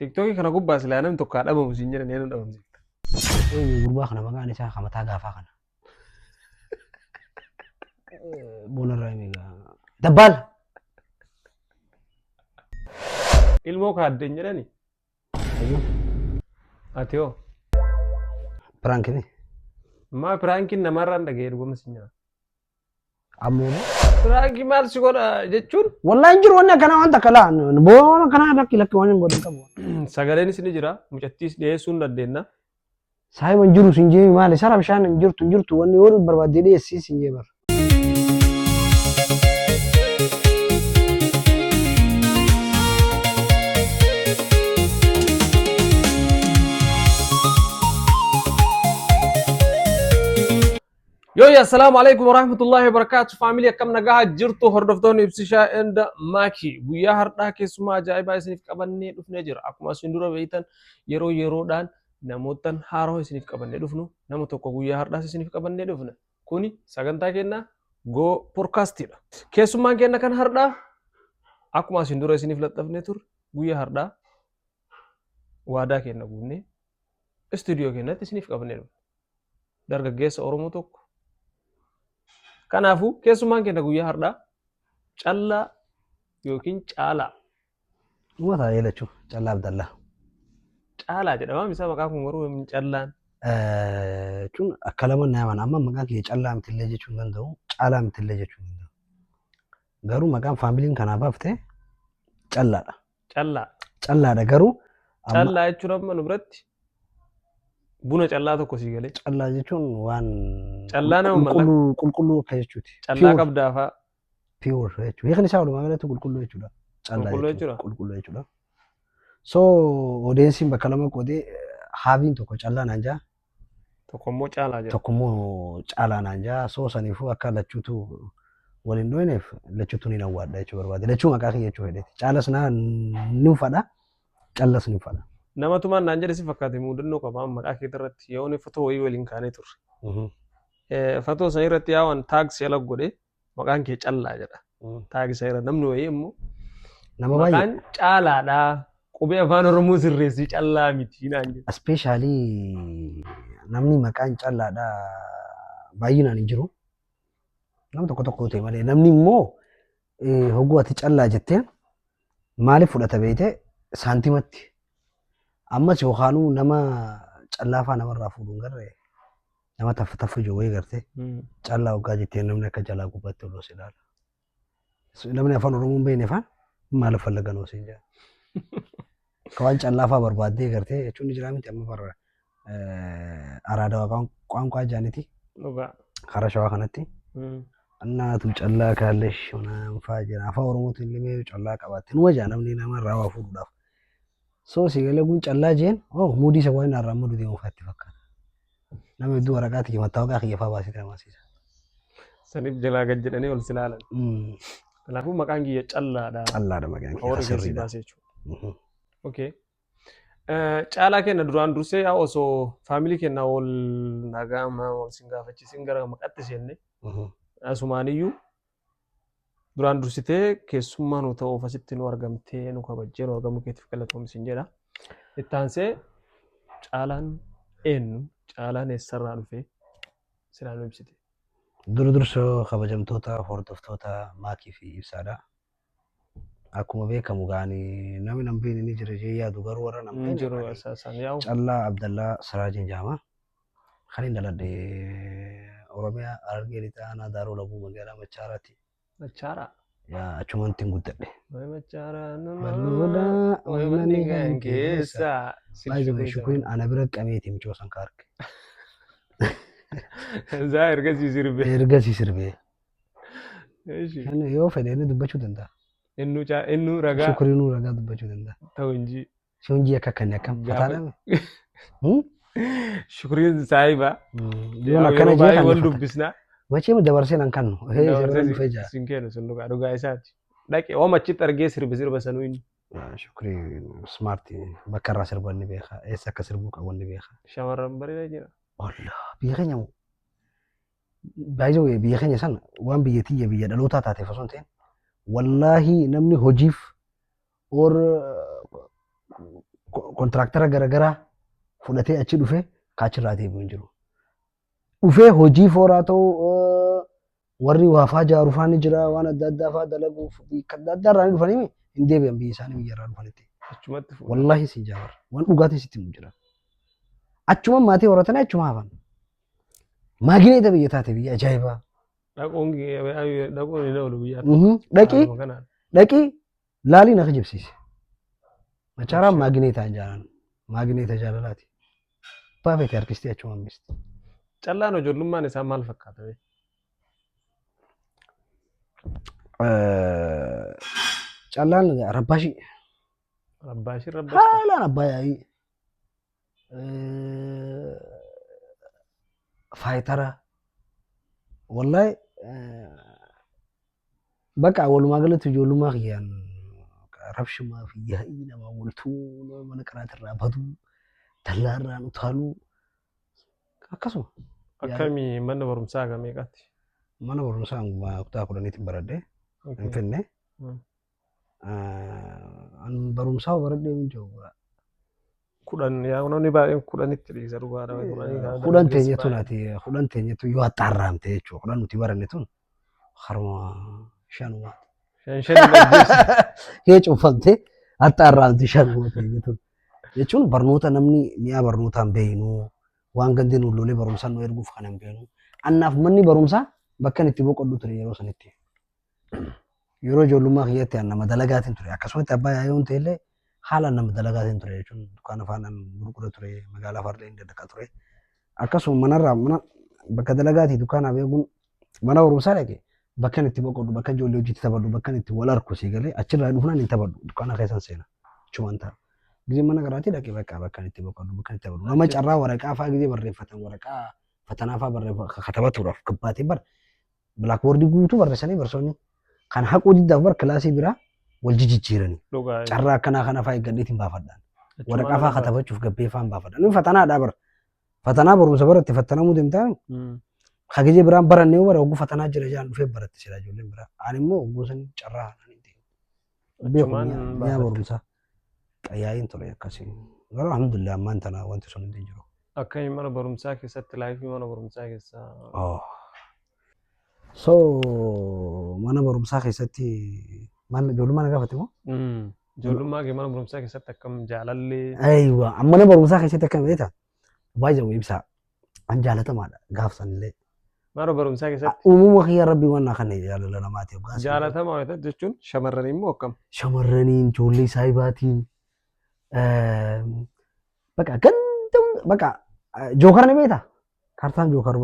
TikTok kana gubbaa silaa namni tokko dhabamu siin jedhan eenyu dhabamsiifta. Gurbaa kana maqaan isaa Kamataa Gaafaa kana. Boonarraa eegaa. Dabbaal. Ilmoo kaaddeen jedhani. Ati hoo? Piraankiin. Maa piraankiin namarraan dhaga'ee dhuguma siin jedhan. Ammoo. Piraanki maal si godha jechuun? Wallahi hin jiru wanni akkanaa wanta kalaa. Boona kanaa lakki waan hin godhan qabu. Sagaleen isin jira mucattiis dhiyeessuu hin dandeenya. Saayiba hin jiru siin jee maali? Sara bishaan hin jirtu wanni yoo barbaadee dhiyeessii siin jee bara. Yo assalamu alaikum warahmatullahi wabarakatuh family akkam nagaa jirtu hordoftoonni ibsishaa enda maaki guyyaa har'aa keessumaa ajaa'ibaa isiniif qabannee dhufnee jira akkuma isin dura beektan yeroodhaan namootan haaroo isiniif qabannee dhufnu nama tokko guyyaa har'aas isiniif qabannee dhufna kuni sagantaa keenya go podcastidha keessumaan keenya kan har'aa akkuma isin dura isiniif laxxafnee tur guyyaa har'aa waadaa keenya guunnee istuudiyoo keenyatti isiniif qabannee dhufna dargaggeessa Oromoo tokko Kanaafuu keessumaan keenya guyyaa har'aa callaa yookiin caalaa. Uummata yeelachuu callaa Abdallaa. Caalaa jedhama misaa maqaa kun garuu callaan. Jechuun akka lama naaman amma maqaan kiyya callaa mitillee jechuu hin danda'u caalaa mitillee jechuu hin danda'u. Garuu maqaan faamiliin kanaa baaftee callaadha. Callaa. Callaadha garuu. Callaa jechuun amma nu biratti buna callaa tokko sii galee. Callaa jechuun waan callaa nama mallaqa qulqulluu akka jechuuti. Callaa qabdaa fa'aa. Pure jechuudha. Hiikni isaa walumaa galatti qulqulluu jechuudha. Qulqulluu jechuudha. Qulqulluu jechuudha. So odeessiin bakka lama qoodee haabiin tokko callaa naan jaa. Tokko immoo caalaa jedha. Tokko immoo caalaa naan jaa. So saniifuu akka lachuutu waliin dhooneef lachuutu ni nawwaadha jechuu barbaade. Lachuu maqaa kiyya jechuu fedheeti. Caalas naa ni uffadha. Callas ni uffadha. Namatumaan naan jedhe si fakkaate mudannoo qaba maqaa keetii irratti yoo fatoo wayii waliin kaanee turre. Fatoo san irratti yaa'an taaksii ala godhee maqaan kee callaa jedha. Taaksii irra namni wayii immoo nama baay'ee maqaan caalaadha. Qubee afaan Oromoo sirreessii callaa miti naan jedhe. Ispeeshaalii namni maqaan callaadha baay'inaan hin jiru. Nama tokko tokko ta'e malee namni immoo hogguu ati callaa jettee maaliif fudhata beekte saantimatti. Ammas yookaanuu nama callaafaa namarraa fuudhuun garree nama taffa ijoo wayii gartee callaa hoggaa jettee namni akka jalaa gubbaatti ol si ilaala. Namni afaan Oromoo hin beekne afaan maaliif fallagan osoo hin jaa. Kawaan callaafaa barbaaddee gartee jechuun ni jira miti amma farra araadaa qaanqaa jaaniti. Karaa shawaa kanatti. Annaatu callaa kaallesh naanfaa jira afaan Oromootiin illee callaa qabaatte nu wajaa namni namarraa waa fuudhuudhaaf. So sigalee kun callaa jeen muudii isa waan irraa muuduu deemu faatti fakkaata. Nama hedduu waraqaati mataa waaqaa kiyya fa'aa baasitee namasiisa. Saniif jalaa gad jedhanii ol si ilaalan. Kanaafuu maqaan kiyya callaadha. Callaadha maqaan kiyya sirriidha. Okay. Caalaa keenya duraan dursee yaa osoo faamilii keenya wal nagaama wal sin gaafachiisin gara maqaatti seenne asumaaniyyuu duraan dursitee keessummaa nu ta'uuf asitti nu argamtee nu kabajjee nu argamu keetiif galatoomsin jedha. Itti aansee caalaan eenyu caalaan eessarraa dhufee silaa nu ibsite. Dursoo kabajamtoota hordoftoota maakii fi ibsaadha. Akkuma beekamu gaanii namni nambiin ni jira jee yaadu garuu warra namni jiru asaasan yaa'u. Callaa Abdallaa Siraajiin jaama. Kan hin daladhe Oromiyaa Harargee lixaa aanaa Daaroo Labuu magaalaa Machaaraati. Machaara. Ya achumantiin guddadhe. Machaara Bal'oodha Manni kan keessa. Baay'ee shukriin ana bira qabeeti michoo san kaarke. Zaa ergasii sirbee. Ergasii sirbee. Yoo fedhe inni dubbachuu danda'a. Innu ragaa. Shukriinuu ragaa dubbachuu danda'a. Ta'u inji. Shunjii akka kanni akkam fataadha. Shukriin saayiba. Yoon akkana jee kan wal dubbisna. Wajjin dabarsee nan kannu. Sinkeenu sun dhugaa isaati. Dhaqee waan achitti argee sirba sanuu inni. Shukrii smarti bakka irraa sirba ni beeka. Eessa akka sirbuu qabu ni beeka. Shamarran bareedaa jira. Walla biyya keenya baay'ee biyya keenya sana waan biyya dhalootaa taateef osoo hin ta'in wallaahi namni hojiif or kontiraaktara garaagaraa fudhatee achi dhufee kaachirraa deebi'u hin jiru. Dhufee hojii fooraa ta'uu warri waafaa jaaru faani jira waan adda addaa fa'aa dalaguuf adda addaa irraa dhufanii hin deebi'an biyya isaanii biyya irraa dhufanitti. Achumatti fuudha. Wallaahi si jaabar waan dhugaatii sitti himu jira. Achuma maatii horatanii achuma hafan. Maagineeta biyya taate biyya ajaa'ibaa. Dhaquun hin oolu biyya. Dhaqii laalii na kijibsiise. Machaaraan maagineetaa hin jaalan. Maagineeta jaalalaati. Baafete artistii achuma hambisti. Callaan ijoollummaan isaa maal fakkaata? Callaan rabbaashii. Rabbaashii. Haalaan abbaa yaa'ii. Faayitara. Wallaahi bakka walumaa galatti ijoollummaa kiyyaan rabshumaa fi yaa'ii namaa waltuu mana qaraatirraa baduu dallaarraan utaaluu akkasuma. Akkamii mana barumsaa meeqaati? Mana barumsaa kutaa 10tti baradhee Finfinnee. An barumsaa baradhee hin jiru. 10 yaa namni baay'een 10tti dhiisa dhugaadha. 10 teenyatu naati 10 teenyatu yoo haxaarraamte jechuudha. 10 nuti baranne tun harma 5 Hee cuufamte haxaarraamte 5 teenyatu jechuun barnoota namni mi'a barnootaan beeynu waan gandeen ullolee barumsaan nu erguuf kan hin beeknu. Annaaf manni barumsaa bakka itti boqodhu ture yeroo sanitti. Yeroo ijoollummaa kiyyatti nama dalagaatiin ture. Akkasumatti abbaa yaayoon ta'ellee haalaan nama dalagaatiin ture jechuun dukkaana faanaan gurgura ture magaalaa farda hin daddaqa ture. Akkasuma mana bakka dalagaatii dukkaanaa beekuun mana barumsaa dhaqe bakka itti boqodhu bakka ijoollee hojiitti taphadhu bakka itti wal arku si galee achirraa dhufnaan hin taphadhu dukkaana keessan seena. Achumaan ta'a. Gizee mana garaatii dhaqee bakka itti boqodhu bakka itti taphadhu. Nama carraa waraqaa fa'aa gizee barreeffatan waraqaa fatanaa fa'aa barreeffatan katabatuudhaaf gabbaatee bar bilaakboordii guutuu barreessanii barsoonni kan haquu diddaaf bar kilaasii biraa wal jijjiiranii. Carraa akkanaa kana fa'aa eeggadheetiin baafadhaan. Waraqaa fa'aa katabachuuf gabbee fa'aa baafadhaan. Inni fatanaadhaa bar. Fatanaa barumsa baratti fatanamuu deemtaa. Hagijee biraan barannee bara ogguu fatanaa jira jaan dhufee baratti sila ijoolleen biraa. Ani immoo ogguu san carraa naan hin deemu. Beeku mi'a barumsaa. Qayyaa'iin ture akkasii. Garuu alhamdulillah ammaan tana wanti sun hin jiru. Akkami mana barumsaa keessatti laayifii mana barumsaa keessaa. So mana barumsaa keessatti ijoollummaa na gaafate moo? Ijoollummaa kee mana barumsaa keessatti akkam jaalallee. Aywa mana barumsaa keessatti akkam beektaa? Baay'ee ibsaa. An jaalatamaadha gaafsanillee. Mana barumsaa keessatti. Uumama kiyya rabbii waan kana jaalala namaati. Jaalatamaa jechuun shamarranii immoo akkam? Shamarraniin ijoollee saayibaatiin. Bakka ganda bakka jookar ni beektaa? Kaartaan jookar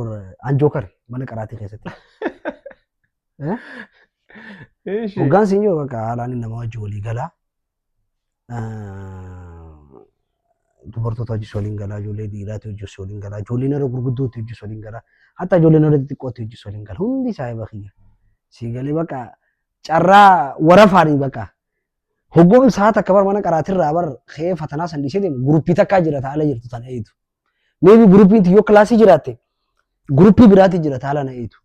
an jookar mana qaraatii keessatti. Hoggaan siin jiru bakka haalaan nama wajji walii galaa. Dubartoota hojii waliin galaa, ijoollee dhiiraatti hojii waliin galaa, ijoolleen irra gurguddootti hojii waliin galaa, hatta ijoolleen irra xixiqqootti hojii waliin galaa. Hundi saayiba kiyya. Si galee bakka carraa warafaanii bakka. Hoggoon saata akka bar mana qaraatirraa bar kee fatanaa san dhiisee deemu guruppii takkaa jira taala jirtu tana eeyitu. Meebi guruppiin yoo kilaasii jiraatte guruppii biraatti jira taala na eeyitu.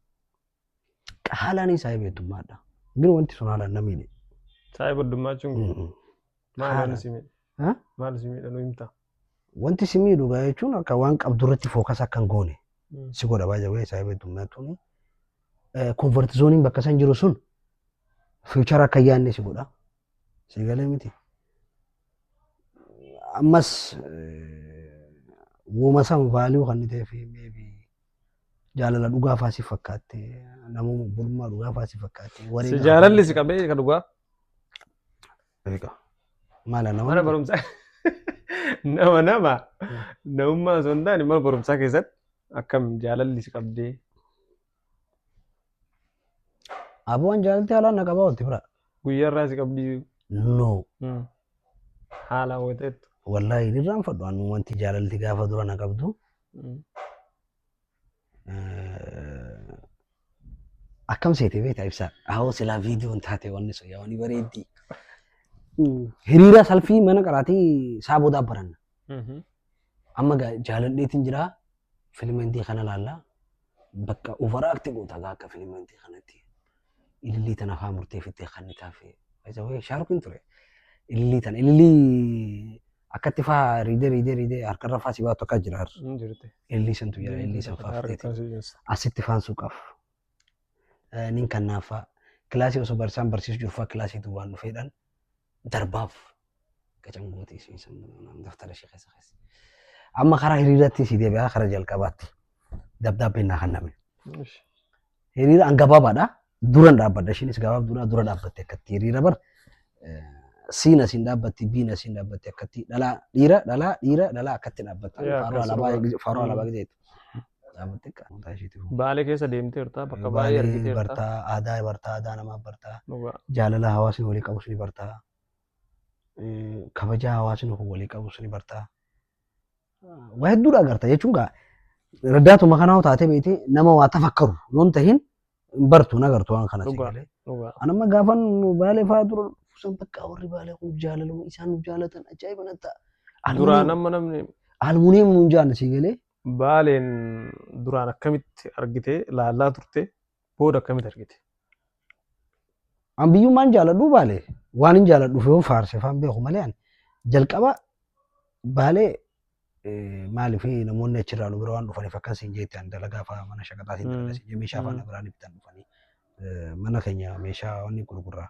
Haalaan saayiba heddummaadha. Gin wanti sun haalaan namiidhe. Saayiba heddummaa jechuun maal simidha? Maal simidha nu himta? Wanti si miidhu jechuun akka waan qabdu irratti fookas akka hin goone si godha baay'ee saayiba heddummaa jechuun konfort zooniin bakka san jiru sun fiichara akka yaadne si godha. Si galee miti. Ammas wooma san vaaluu kan ta'ee fi meebi jaalala dhugaa faasii fakkaatte namuma bulmaa dhugaa faasii fakkaatte. Si jaalalli si qabee ka dhugaa? Maala nama? Mana barumsaa. Namummaa osoo hin taane mana barumsaa keessatti akkam jaalalli si qabdee? Abuun jaalalti haalaan na qabaa wanti bira. Guyyaarraa si qabdii? No. Haala hawwateettu. Wallaahi irraan fadhu anu wanti jaalalti gaafa dura na qabdu. Akkam seete beektaa ibsaa. Ahoo silaa viidiyoon taate wanni sun yaa wanni bareeddii. Hiriira salfii mana qaraatii saabodaa baranna. Amma jaalalleetiin jira filimentii kana laallaa bakka overaakti goota akka filimentii kanatti. Ilillii tana faa murteeffattee kan ni taafee. Shaarukin ture. Ilillii tana ilillii akkatti faa riidee harkarra faa si baatu akka jira. Jirti. Ellisantu jira ellisan faafteeti. Asitti faan suuqaaf. Nin kannaafaa kilaasii osoo barsiisaan barsiisu jiru faa kilaasiitu waan dhufeedhaan darbaaf qacangooti isiisan daftara ishee keessa keessa. Amma karaa hiriiratti si deebi'aa karaa jalqabaatti dabdaabbeen naa kenname. Hiriira an gabaabaadha. Duran dhaabbadha ishiinis gabaabduudha dura dhaabbatte akkatti hiriira bar siina siin dhaabbatti biina siin dhaabbatti akkatti dhalaa akkatti dhaabbatti faaruu alaabaa gideetu. Baalee keessa deemteerta bakka baay'ee argiteerta. Bartaa aadaa namaa bartaa jaalala hawaasni walii qabus ni bartaa kabaja hawaasni walii qabus ni bartaa. Waa hedduudha agarta jechuun gaa raddaatuma kanaa taatee beekte nama waa tafakkaru yoon tahin bartu nagartu waan kana sigalee. Anamma gaafan Baalee fa'aa dura san bakka warri Baalee kun jaalalamu isaan nu jaalatan ajaa'iba natti. Duraan namni almuuniyeem nuun jaalna sigalee. Baaleen duraan akkamitti argite laallaa turte booda akkamitti argite? An biyyummaan jaaladhu Baalee waan hin jaaladhuuf yoo faarse faan beeku malee ani jalqaba Baalee maaliif namoonni achirraa nu bira waan dhufaniif akkas hin jeetti ani dalagaa fa'aa mana shaqaxaatiin dalagaa meeshaa fa'aa biraan bitan dhufanii mana keenya meeshaa wanni gurguraa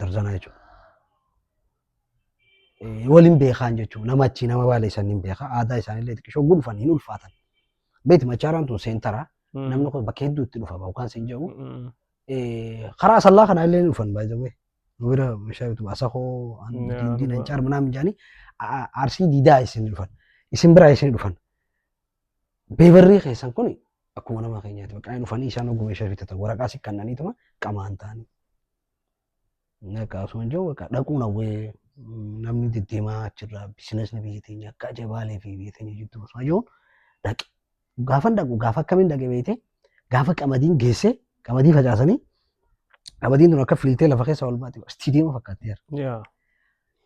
darzanaa jechuudha. Waliin beekaan jechuudha nama achii nama Baalee isaanii beekaa aadaa isaaniillee xiqqishoo gulfan hin ulfaatan. Beeti machaaraan tun seentara namni kun bakka hedduutti dhufa baabukaan siin jedhu karaa sallaa kanaa illee ni dhufan baay'ee nu bira meeshaa bitu asakoo diin ancaar manaa jaanii arsii diidaa isin dhufan isin biraa isin dhufan beebarrii keessan kun akkuma nama keenyaati bakka inni dhufanii isaan oguu meeshaa bitatan waraqaa si kannaniituma qamaan ta'anii. Naqa osoo hin jiru bakka dhaquun hawwee namni deddeemaa achirraa biizinasni biyya teenya akka Baalee fi biyya teenya jirtu osoo jiru dhaqe gaafa dhaqu gaafa akkamiin dhaqe beekte gaafa qamadiin geesse qamadii facaasanii qamadiin tun akka filtee lafa keessa ol baate istiidiyooma fakkaatteera.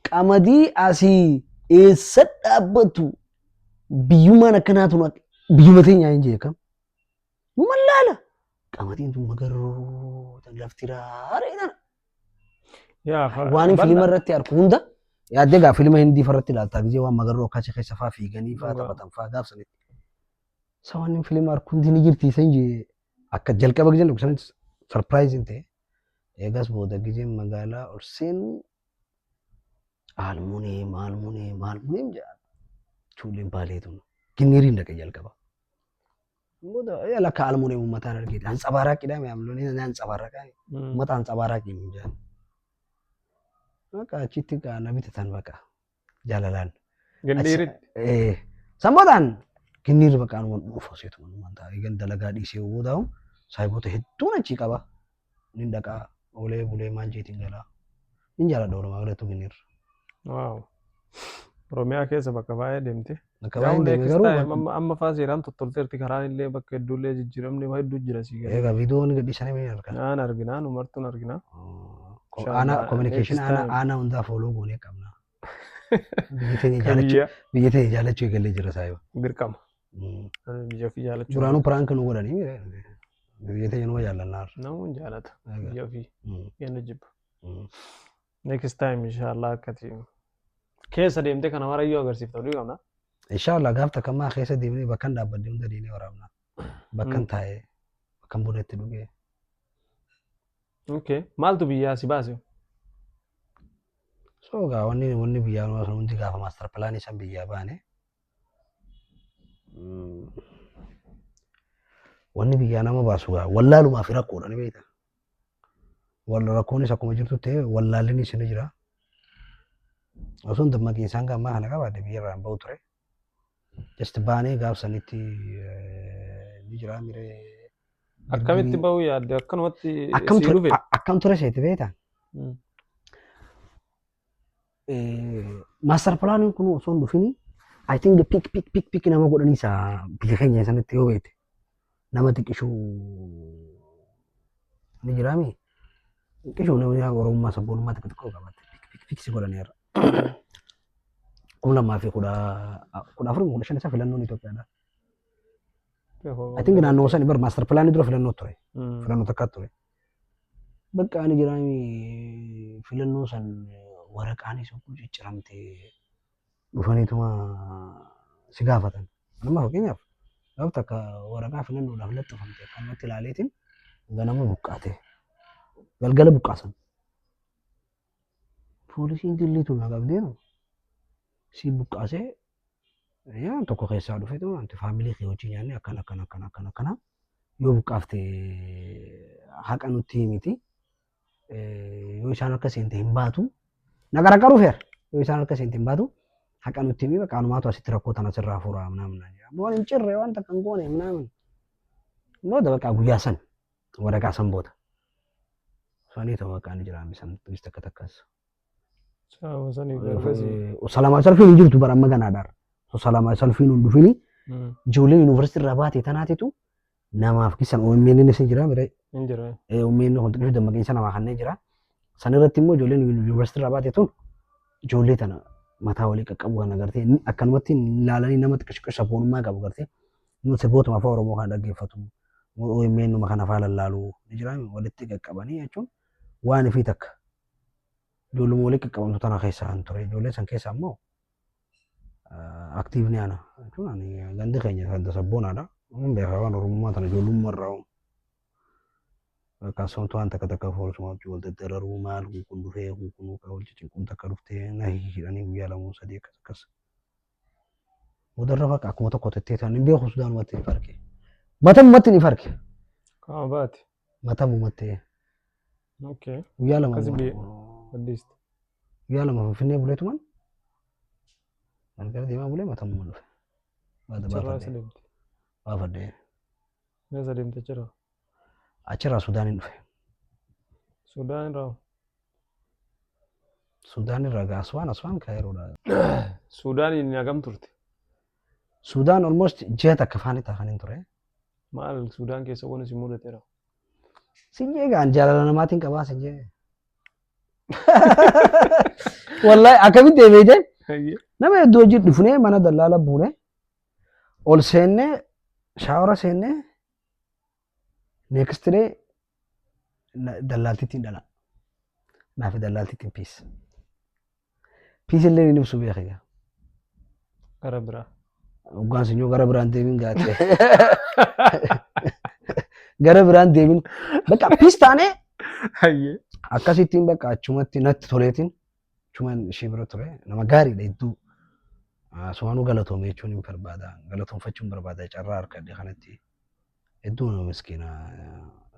Qamadii asii eessa dhaabbatu biyyummaan akkanaa tun biyyuma teenyaa hin jeekam. Mallaala qamadiin tun magarroo lafti raareedhaan. Waan filima irratti argu hunda yaaddee gaa filima hindii irratti ilaaltaa gisee waan magarroo akkasii keessa faa fiiganii faa taphatan faa gaafsanitti. Isa waan filima argu hundi ni jirti isa hin akka jalqaba gisee dhukkisanitti sarpiraayiziin ta'e. Eegas booda gisee magaalaa ol seenu almuunee jedha. Ijoolleen Baalee tun ginniiriin dhaqe jalqaba. Booda lakka almuunee uummataan argite hantsabaaraa meamloonni hantsabaaraa uummata hantsabaaraa hin jedhan. Maka achitti na bitatan bakka jaalalaan. Ginniiritti. Samboodhaan ginniirri bakka waan dhufa seetu wanta eegan dalagaa dhiisee yoo ta'u saayiboota hedduun achi qaba. Nin dhaqaa olee bulee maal jeetiin galaa. Nin jaaladha Oromoo agaleetu ginniirra. Waaw. Oromiyaa keessa bakka baay'ee deemte. Bakka baay'ee deemte garuu amma faa seeraan tottolteerti karaan illee bakka hedduullee jijjiiramni hedduu jira si gala. Egaa viidiyoon gadhiisanii ni argina. Naan arginaa numartuun arginaa. Ana communication ana hundaa follow goonee qabna. Biyya teenya jaalachuu eegallee jira saayiba. Dirqama. Biyya ofii jaalachuu. Duraanuu prank nu godhanii biyya teenya numa jaallannaar. Namuun jaalata. Biyya ofii. Yenna jibba. Next time inshallah akkati keessa deemtee kana warayyoo agarsiifta oduu qabna. Inshallah gaaf takkamaa keessa deemnee bakkan dhaabbadde hunda diinee waraabna. Bakkan taa'ee bakkan buneetti dhugee. Okay. Maaltu biyyaa si baase? So gaa wanni biyyaa nama sun hundi gaafa master plan isan biyyaa baane. Wanni biyyaa nama baasu gaa wallaalumaa fi rakkoodha ni beekta. Rakkoon isa akkuma jirtu ta'e wallaalli ni sini jira. Osoo dammaqii isaan gammaa kana qabaadde biyyarraan bahu ture. Just baanee gaafsanitti ni jira miree. Akkamitti bahuu yaadde akkanumatti si dhufe? Akkam ture seeti beektaa? Master plan kun osoo hin dhufini I think pick nama godhanii isaa biyya keenya sanatti yoo beekte nama xiqqishuu ni jiraami. Xiqqishuu namni Oromummaa sabboonummaa xiqqoo qabatte pick si godhaniirra. Kun lamaa fi kudha afurii shan isaa filannoon Itoophiyaadha. I think naannoo san bar master plan dura filannoo ture. Filannoo takka ture. Bakka ani jiraami filannoo san waraqaan isa kun cicciramte dhufaniituma si gaafatan. Amma fakkeenyaaf gaafa takka waraqaa filannoodhaaf laxxafamte akkanumatti ilaaleetiin ganama buqqaate galgala buqqaasan. Poolisiin dilliitu na qabdeenu si buqqaasee tokko keessaa dhufeetuma wanti faamilii kee wajjin nyaanne akkana yoo buqqaafte haqa nutti himiti yoo isaan harka seente hin baatu na gargaaru feer yoo isaan harka seente hin baatu haqa nutti himi bakka anumaatu asitti rakkoo tana sirraa furaa ምናምን waan hin cirre waan takka hin goone ምናምን booda bakka guyyaa san waraqaa san booda sanii ta'uu bakka ni jiraame san turis takka takkas. Salaamaa salfiin hin jirtu bara amma ganaadhaar. Salaamaa salfiin hin dhufini ijoollee yuunivarsiitii irraa baate tanaatitu namaaf kisan OMN ni sin jira mire. Injira. OMN kun xiqqoo dammaqinsa namaa kanneen jira. San irratti immoo ijoolleen yuunivarsiitii irraa baate tun ijoollee tana mataa walii qaqqabu kan agartee akkanumatti ilaalanii nama xiqqoo sabboonummaa qabu agartee nuti bootuma afaan Oromoo kan dhaggeeffatu OMN numa kana afaan lallaalu ni jira walitti qaqqabanii jechuun waan fi takka ijoollee walii qaqqabamtu tana keessaa hin ture ijoollee san keessaa immoo aktiivni ana jechuun ani gandi keenya kan sabboonaadha. Mun beekaa waan Oromummaa tana ijoollummaa irraa akkasumas waan takka takka foorsuma wal daddararuu maal kun dhufee kun wal cicciqun takka dhuftee na hidhanii guyyaa lama sadii akkas. Mudarra fakka akkuma tokko tettee tan hin beeku Sudaan watti ni farke. Matamumatti ni farke. Kaa baate. Matamumatti. Okay. Guyyaa lama. At least. Guyyaa lama Finfinnee buleetumaan. Galgala deemaa bulee matamuma dhufe. Baafadhee. Meeshaa deemte jira. Achirraa Sudaaniin dhufe. Sudaan irraa. Sudaan irraa Aswaan Kaayiroodha. Sudaaniin ni hagam turte? Sudaan almost ji'a takka faanii taa'anii ture. Maal Sudaan keessa waan isin mudateera? Sinjee gaan jaalala namaatiin qabaa sinjee. Wallahi akkamitti deemee nama hedduu hojii dhufnee mana dallaala buune ol seennee shaawara seennee next day dallaaltittiin dhala. Naafi dallaaltittiin piis. Piis illee ni ibsu beekaya. Gara biraa. Ugaan sinyoo gara biraan deemin gaatee. Gara biraan deemin. Bakka piis taanee. Hayyee. Akkasittiin bakka achumatti natti toleetiin achumaan ishee bira ture. Nama gaariidha hedduu. Sumaanuu galatoome jechuun hin barbaada. Galatoonfachuun barbaada carraa harkadhe kanatti. Hedduu nama miskiina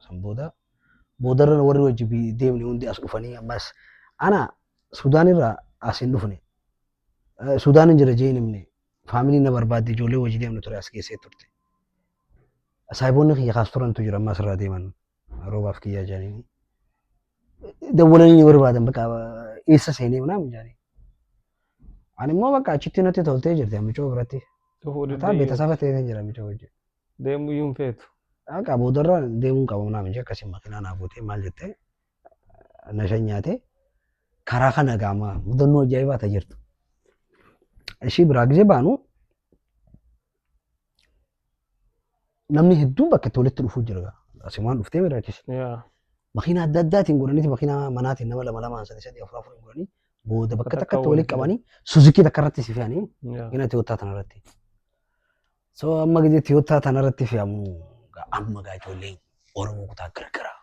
san boodarra warri wajji deemne hundi as dhufanii ammas ana Sudaan irraa as hin dhufne. Sudaan hin jira jee himne. Faamilii na barbaadde ijoollee wajji deemne ture as keessee turte. Saayiboonni kiyya kaas turantu jira ammas irraa deeman roobaaf kiyyaa jedhanii. Dawwalanii ni barbaadan bakka eessa seenee ምናምን jedhanii. Ani immoo bakka achitti natti toltee jirti ammichoo biratti. Taa beetasaba ta'ee jira ammichoo wajji. Deemuu iyyuu hin feetu. Akka boodarra deemuun qabu naam jee akkasii makiinaa naa buutee maal jettee na shanyaatee karaa kana gaama mudannoo ajaa'ibaa ta'e jirtu. Ishii biraa gisee baanu namni hedduun bakka itti walitti dhufuu jira. Asimaan dhuftee biraachis. Makiinaa adda addaatiin godhaniiti makiinaa manaatiin nama lama sadii afur godhanii booda bakka takkatti walitti qabanii Suzukii takka irratti si fe'anii gina Tiyootaa tana irratti. So amma gisee Tiyootaa tana irratti fe'amu amma ijoolleen Oromoo kutaa garagaraa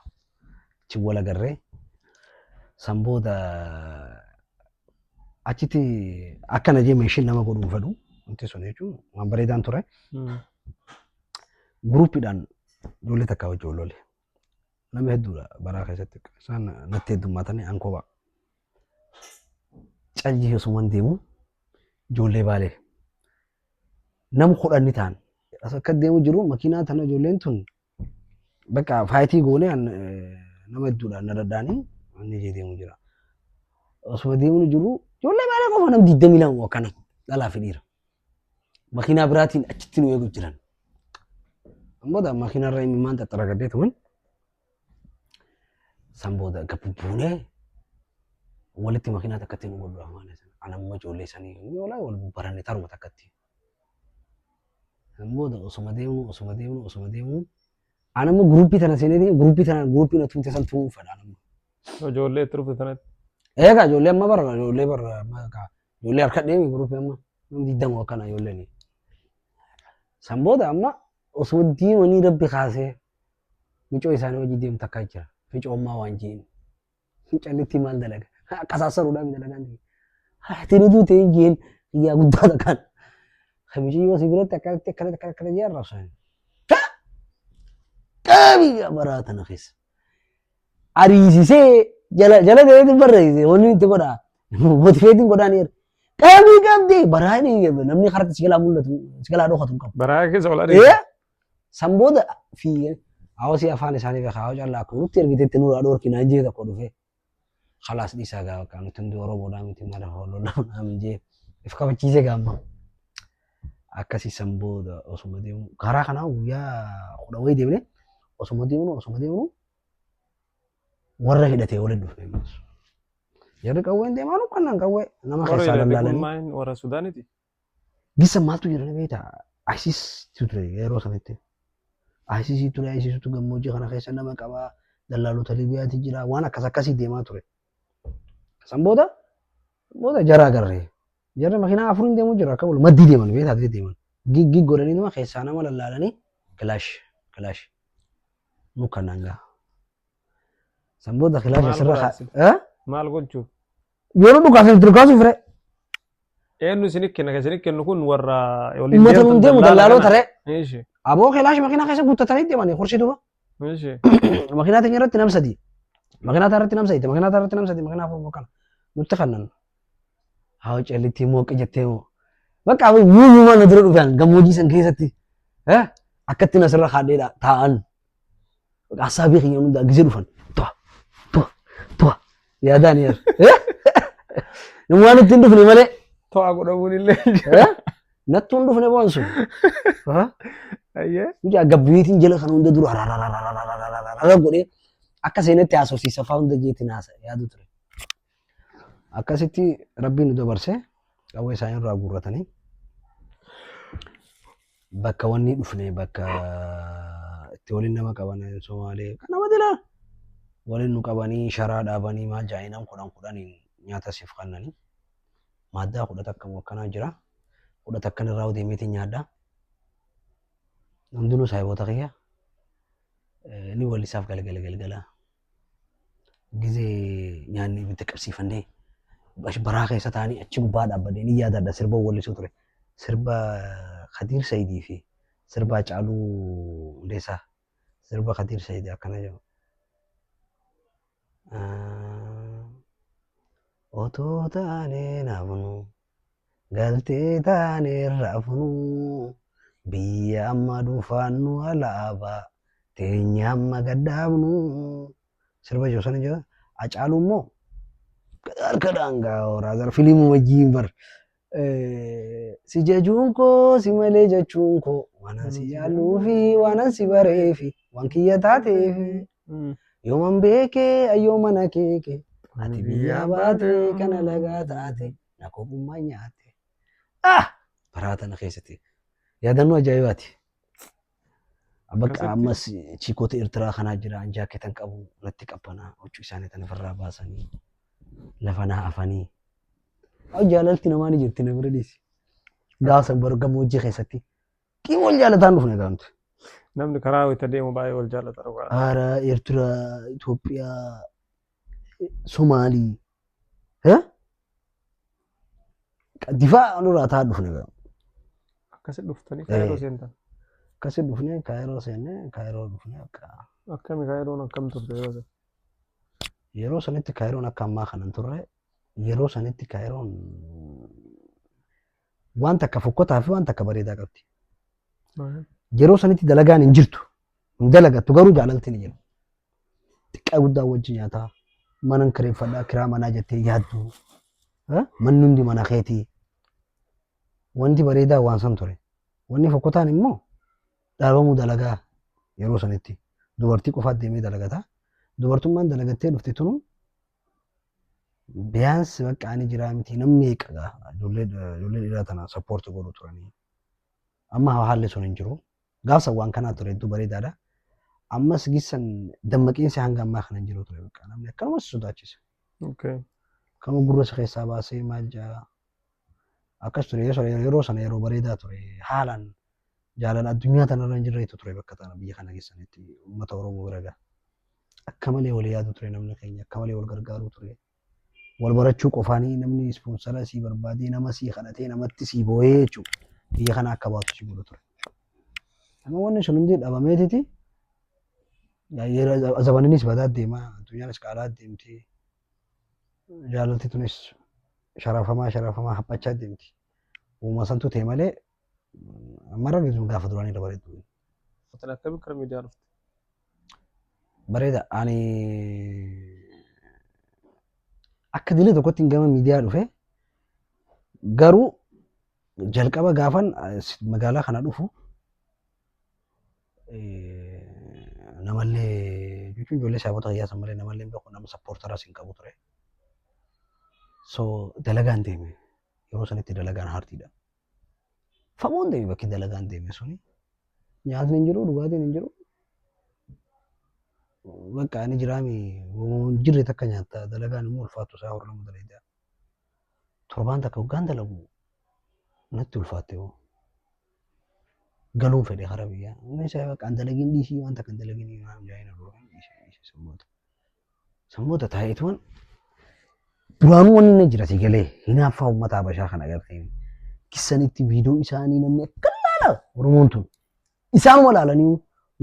achi wal agarree san booda achitti akkana jee meeshiin nama godhuu fedhu wanti sun jechuun waan bareedaan ture. Guruupiidhaan ijoollee takka wajji wal lole. Nama hedduudha baraa keessatti isaan natti heddummaatanii ankooba. Calji osumaan deemu ijoollee baalee. Nama 10 ni ta'an. As akka deemu jiru makiinaa tana ijoolleen tun bakka faayitii goonee nama hedduudhaan na daddaanii inni ijee deemu jira. Osuma deemuun jiru ijoollee baalee qofa nama 22 akkana dhalaa fi dhiira. Makiinaa biraatiin achitti nu eegu jiran. Ammoo makiinaa irraa imimmaan xaxxaragadee tuun san booda gabbuunee walitti makiinaa takkatti nu godhu amaana sana. Anammoo ijoollee sanii wal baranne taruma takkatti. Booda osuma deemu anammoo guruupii tana seenee guruupii na tumte san tumuu fedha anammoo. Ijoollee turte tanatti. Egaa ijoollee amma bara ijoollee harka deemi guruupii amma. namni damoo kana ijoolleen. San booda amma osoo diimanii rabbi kaasee micoo isaanii hojii deemtu akka jira. Ficoommaa waan jiin. Callitti maal dalaga? Qasaasaruudhaan dalagaan. Haatini duute hin jiin yaa guddaa takaan. Kamishii yoo si biratti akkana jaan rabsan. Qabii baraatana keessa. Ariisisee jala ta'eetu barreesse wanni itti godhaa. Motifeetiin godhaan jira. Qabii qabdee baraadhee namni karatti si galaa mul'atu si galaa dhokatu qabu. Baraa keessa ol adeemu. San booda fiigee hawasii afaan isaanii beekaa hawa callaa akka nutti ergiteetti nurraa dhoorkinaa jee tokko dhufee. Khalaas dhiisaa gaafa kan nuti hundi Oromoodhaa miti mala hoololaa jee if kabachiisee gaamma. Akkasii san booda osuma deemu karaa kanaa guyyaa 10 wayii deemnee osuma deemnu warra hidhatee waliin dhufne. Jarri qawween deemaa kannaan qawwee nama keessaa lallaalanii. Warra Sudaaniti. Gisa maaltu jira beektaa? ISIS ture yeroo sanitti. ISIS ture ISIS tu gammoojjii kana keessa nama qabaa dallaalota Libiyaati jira waan akkasii deemaa ture. San booda jara agarree. Jarri makiinaa afuriin deemuu jira akka maddii deeman beektaa deeman. Gig godhanii nama keessaa nama lallaalanii kilaash nu kannaan gaa. San booda kilaash asirra maal gochuu? Yeroo dhugaafin turkaasuu fire. Eenyu isinii kennu kun warra uummata nun deemu dallaalota ree. Aboo kilaash makiinaa keessa guuttatanii deemanii kursi duuba. Makiinaa teenya irratti nam sadii. Makiinaa irratti nam sadii. Makiinaa afur kana nutti kannan. Haa callitti mooqi jettee moo. Bakka aboo yuumaa na dura dhufan gammoojjii san keessatti. Akkatti nasirra haadheedha taa'an. Asaabii keenya hundaa gisee dhufan. Yaadaan yaa. Waan ittiin dhufne malee. To'a godhamuun illee. Nattu hin dhufne waan sun. Guyyaa gabbiitiin jala kan hunda dura godhee akka seenatti haasofsiisa fa'aa hunda jeetiin haasa yaadu ture. Akkasitti rabbiin nu dabarsee qawwee isaanii irraa guurratanii bakka wanni dhufne bakka itti waliin nama qaban Somaalee kan nama dilaa. Waliin nu qabanii sharaa dhaabanii maal jaa'inaan kudhaniin nyaata siif kannanii maaddaa 10 akkam akkanaa jira 10 akkan irraa deemeetiin nyaaddaa namdinuu saayiboota kiyya ni walisaaf galgala gizee nyaanni bitti qabsiifannee baraa keessa taa'anii achi gubbaa dhaabbadee ni yaadadha sirba wallisuu ture sirba Khadiir Saidii fi sirba Caaluu Hundeessaa sirba Khadiir Saidii akkana jedhu. Otoo taanee naafnu galtee taanee raafnu biyya amma dhufaannu alaabaa teenya amma gaddaabnu sirba Joosan jedha. Hacaaluu immoo harkadhaan gaa'oraa filimuu wajjiin bar si jechuun koo si malee jechuun koo waan si jaalluu fi waan si baree fi waan kiyya taateef. Yooman beekee ayyoo mana keeke ati biyyaa baate kana lagaa taate na kophummaa nyaate. Baraatana keessatti yaadannoo ajaa'ibaati. Bakka ammas chiikoota Eertiraa kanaa jira jaaketan qabu irratti qabbanaa huccuu isaanii tan ofirraa baasanii lafa naa afanii. Jaalalti namaa ni jirti na bira dhiisi. Gaafa bara gammoojjii keessatti wal jaalataan dhufne gaamte. Namni karaa itti deemu baay'ee wal jaallata dhugaa. Haara Eertiraa, Itoophiyaa, Somaalii. Difaa nurraa taa'aa dhufne gaama. Akkasi dhuftanii Kaayiroo seentan. Akkasi dhufne Kaayiroo seenne Kaayiroo dhufne akka. Akkami Kaayiroon akkam turte yeroo sana? Yeroo sanitti Kaayiroon akka ammaa kanan turre yeroo sanitti Kaayiroon waan takka fokkotaa fi waan takka bareedaa qabdi. Yeroo sanitti dalagaan hin jirtu. Hin dalagattu garuu jaalalti ni jira. Xiqqaa guddaa wajjin nyaataa mana kireeffadhaa kiraa manaa jettee yaaddu. Manni hundi mana keetii. Wanti bareedaa waan san ture. Wanni fokkotaan immoo dhaabamuu dalagaa yeroo sanitti dubartii qofaat deemee dalagata. Dubartummaan dalagattee dhufte tunu biyaansi bakka ani jiraa miti namni eeqagaa ijoollee dhiiraa tana sappoorti godhu turanii. Amma haalli sun hin jiru. Gaafsa waan kanaa ture hedduu bareedaadha. Ammas gissan dammaqiinsi hanga ammaa kana hin jiru ture bakka namni akkanumas sodaachise. Kama gurra isa keessaa baasee maal jaa akkas ture yeroo sana yeroo bareedaa ture haalaan jaalala addunyaa tanarra hin jirreetu ture bakka tana biyya kana keessanitti uummata Oromoo bira ga'a. Akka malee wal yaadu ture namni keenya akka malee wal gargaaru ture. Wal barachuu qofaanii namni ispoonsara sii barbaadee nama sii kadhatee namatti sii boo'ee jechuudha. Biyya kana akka baatu si godhu ture. Amma wanni sun hundi dhabameetiti zabaninis badaa deemaa addunyaanis qaalaa deemti. Jaalalti tunis sharafamaa haphachaa deemti. Uumama santu ta'e malee mara gidduu gaafa duraanii dabareetu. Fatan akkamiin kara miidiyaa dhufte? Bareeda ani akka dilee tokkotti gama miidiyaa dhufe garuu jalqaba gaafan magaalaa kana dhufu namallee jechuun ijoollee saabota hiyyaasa malee namallee beeku nama sappoortaraas hin qabu ture. So dalagaan deeme yeroo sanitti dalagaan hartiidha. Fagoon deeme bakki dalagaan deeme suni nyaatni hin jiru dhugaatiin hin jiru. Bakka ani jiraami jirre takka nyaatta dalagaan immoo ulfaatu isaa horla mudaleedha. Torbaan takka hoggaan dalagu natti ulfaatte hoo. Galuun fedhe hara biyyaa. Meeshaa bakka an dalagiin dhiisii waan takka dalagiin waan jaayina duraan dhiisee sammoota. Sammoota taa'eetuman duraanuu wanni inni jira si galee hinaaffaa uummata Habashaa kana agartee kissanitti viidiyoo isaanii namni akka laala Oromoon tun isaanuma laalanii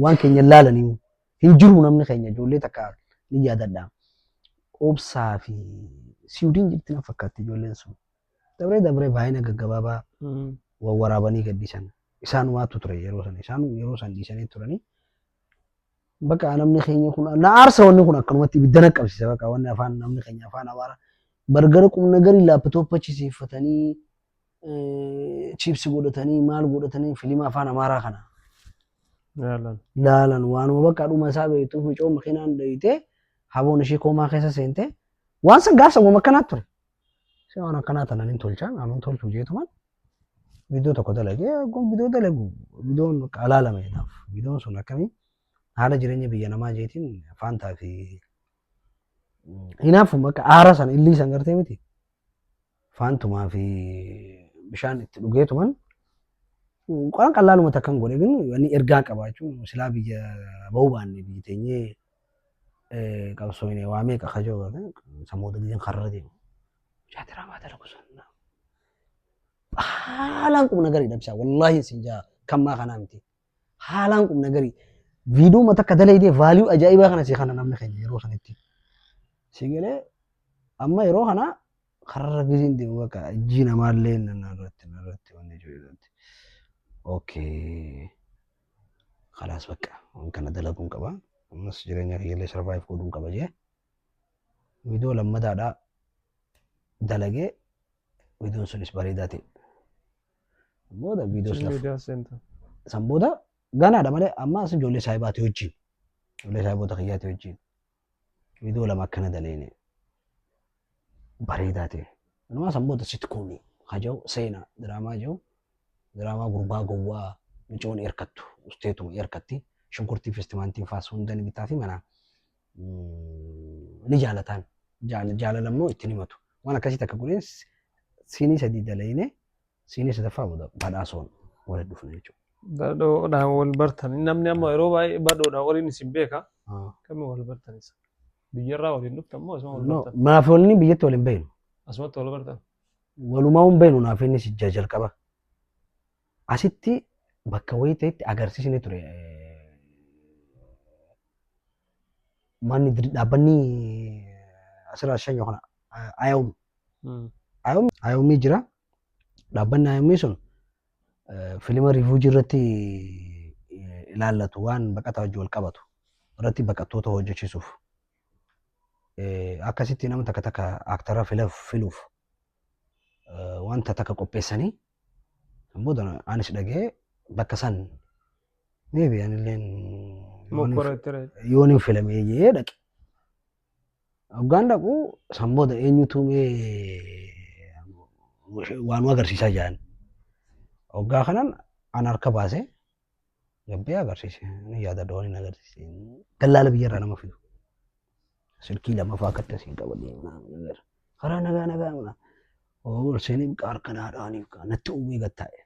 waan keenya laalanii hin jiru namni keenya ijoollee takka ni yaadadha. Obsaa fi siwudiin jirti na fakkaatti ijoolleen sun. Dabree baay'ina gaggabaabaa waraabanii gaddisan. Isaan waatu ture yeroo sana isaan yeroo san dhiisanii turanii. Bakka namni keenya kun na aarsa wanni kun akkanumatti ibidda na qabsiisa bakka wanni afaan namni keenya afaan Amaara bargara qubna garii laaptooppii achiisiifatanii chiipsi godhatanii maal godhatanii fiilima afaan Amaaraa kana. Laalan waanuma bakka dhuma isaa beektuuf micoo makiinaan dhayitee haboon ishee koomaa keessa seente waan san gaafsa goma akkanaatti ture. Si waan akkanaa tanan hin tolchaan anuun tolchu jeetuman viidiyoo tokko dalagee viidiyoo dalagu viidiyoon alaalamaadhaaf viidiyoon sun akkamii haala jireenya biyya namaa jeetiin faantaa fi hinaafu bakka aara sana illii san gartee miti faantumaa fi bishaan itti dhugeetuman qoraan qalaaluma takkan godhe ግን wanni ergaa qabaachuun silaa biyya ba'uu baanne biyyi teenyee qabsoomine waa meeqa kajoo sammuu giseen karra deemu. Jaatiraa maa dalagu sanna. Haalaan qubna garii dhabsaa wallaahi sinjaa kammaa kanaa miti. Haalaan qubna garii viidiyoo mata akka dalaydee vaaliyuu ajaa'ibaa kana si kana namni keenya yeroo sanitti. Si galee amma yeroo kana karra giseen deemu bakka ijji namaallee narratti wanni jiruudhaatti. Okay. Khalaas bakka waan kana dalaguun qaba. Ammas jireenya kiyyallee survive godhuun qaba jee. Viidiyoo lammadaadhaa dalagee viidiyoon sunis bareedaa ta'e. Booda viidiyoo san booda ganaadha malee amma as ijoollee saayibaati wajjin. Ijoollee saayiboota kiyyaati wajjin. Viidiyoo lama akkana daleene bareedaa ta'e. Walumaa san booda sitkoomii haja'u seenaa diraamaa jiru. Diraamaa gurbaa gowwaa micoon erkattu usteetuma erkatti shunkurtii festimaantiin faasuu hundanii bitaa fi mana ni jaalataan jaalalammoo ittiin himatu waan akkasii takka godheen siinii sadii daleeyne siinii sadaffaa booda badhaasoon wal dhufne jechuudha. Badhoodhaan wal bartan namni amma yeroo baay'ee badhoodhaan waliin isin beeka kami wal bartanis biyyarraa waliin dhufta ammoo asuma wal bartan. Naaf walni biyyatti waliin beeynu. Asumatti wal bartan. Walumaa hin beeynu naaf inni si jalqaba. Asitti bakka wayii ta'etti agarsiisni ture. Manni dhaabbanni asirraa shan kana Ayawum. Ayawumii jira. Dhaabbanni Ayawumii sun fiilima riivuujii irratti ilaallatu waan baqataa wajjin wal qabatu irratti baqattoota hojjechiisuuf akkasitti nama takka takka aaktara filuuf wanta takka qopheessanii booda anis dhagee bakka san maybe anilleen yoon hin filamee jee dhaqe. Hoggaan dhaqu san booda eenyutu waan agarsiisaa jiran. Hoggaa kanan an harka baasee gabbee agarsiise ni yaada dooniin agarsiise. Dallaala biyyarraa nama fidu. Silkii lama fa'aa akkatti asiin qabadee karaa nagaa. ol seenii harkanaadhaanii natti uwwee gattaa'e.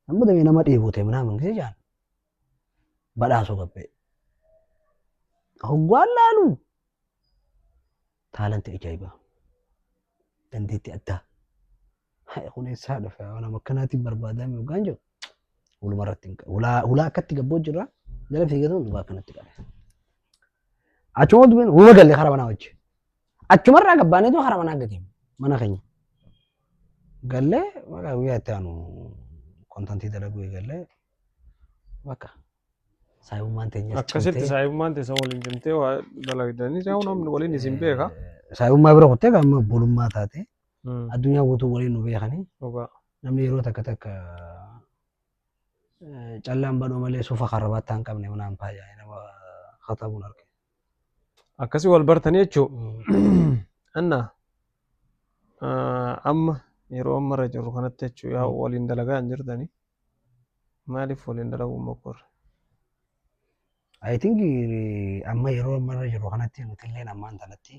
Amma damee nama dheebote ምናምን ጊዜ ጃን badhaasoo gabbee. Hoggaan laalu taalantii ajaa'ibaa dandeettii addaa. Kuneessaa dhufe nama akkanaatiin barbaadame hoggaan jiru uluma irratti hin qabu. Hulaa akkatti gabboo jirra jala fiigatuun dhugaa akkanatti qabe. Achuma dubbeen uuma galee karaa manaa wajji. Achumarraa gabbaaneetu karaa manaa gateemu mana keenya. Galee maqaa guyyaa itti aanu kontantii dalaguu eegalee bakka saayibummaan teenya akkasitti saayibummaan teessa waliin cimtee waa dalagdanii jaa'u namni waliin isin beeka. Saayibummaa bira kuttee amma bolummaa taate addunyaa guutuu waliin nu beekanii namni yeroo takka takka callaan badhoo malee suufa karrabaattaa hin qabne manaan faayyaa nama khatabuun arge. Akkasii wal bartanii jechuun anna amma yeroo ammarra jirru kanatti jechuun yaa waliin dalagaa hin jirtanii maaliif waliin dalaguu mokkorre? I think amma yeroo ammarra jirru kanatti nuti illee ammaan tanatti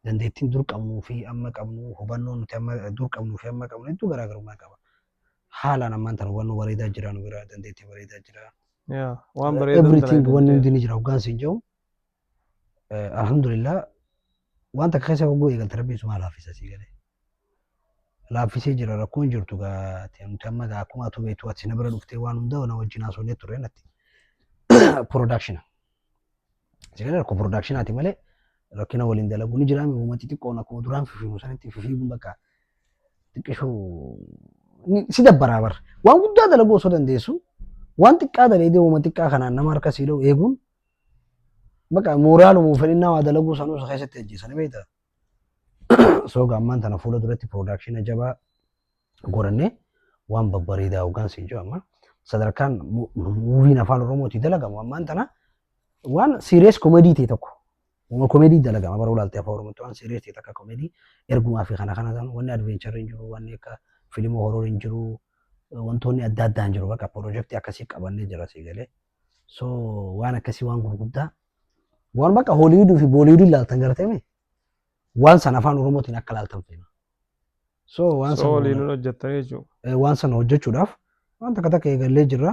dandeettiin dur qabnuu fi amma qabnu hubannoo nuti amma dur qabnuu fi amma qabnu hedduu garaagarummaa qaba. Haalaan ammaan tana hubannoo bareedaa jira nu bira dandeettii bareedaa jira. Waan bareedaa everything wanni hundi ni jira hoggaan siin jiru. Alhamdulillah waan takka keessa hogguu eegalte rabbi suma laaffisa sii galee. Laaffisee jira rakkoon jirtu gaati nuti amma akkuma atu beektu ati na bira dhuftee waan hundaa na wajjin haasofnee turre natti. Production. Sii galee rakkoo productionaati malee rakkina waliin dalaguu ni jira uummati xiqqoon akkuma duraan fifiimu sanitti fifiiguun bakka xiqqishuu si dabbaraa bar. Waan guddaa dalaguu osoo dandeessu waan xiqqaa daleedee uumma xiqqaa kanaan nama harka siidhuu eeguun bakka mooraaluma fedhinnaa waa dalaguu sanuu isa keessatti ajjeesanii beektaa. Sooga ammaan tana fuula duratti production jabaa godhannee waan babbareedaa hoggaan siin jiru amma sadarkaan muuviin afaan Oromootii dalagamu ammaan tana waan serious comedy ta'e tokko uma comedy dalagama bara ulaaltee afaan Oromootti waan serious ta'e takka comedy ergumaa fi kana kana wanni adventure hin jiru wanni akka filima horror hin jiru wantoonni adda addaa hin jiru bakka project akkasii qabannee jira sii galee. So waan akkasii waan gurguddaa waan bakka Hollywood fi Bollywood ilaaltan gartee waan sana afaan Oromootiin akka ilaaltan feena. So waan sana waliin hojjettanii jechuudha. Waan sana hojjechuudhaaf waan takka takka eegallee jirra.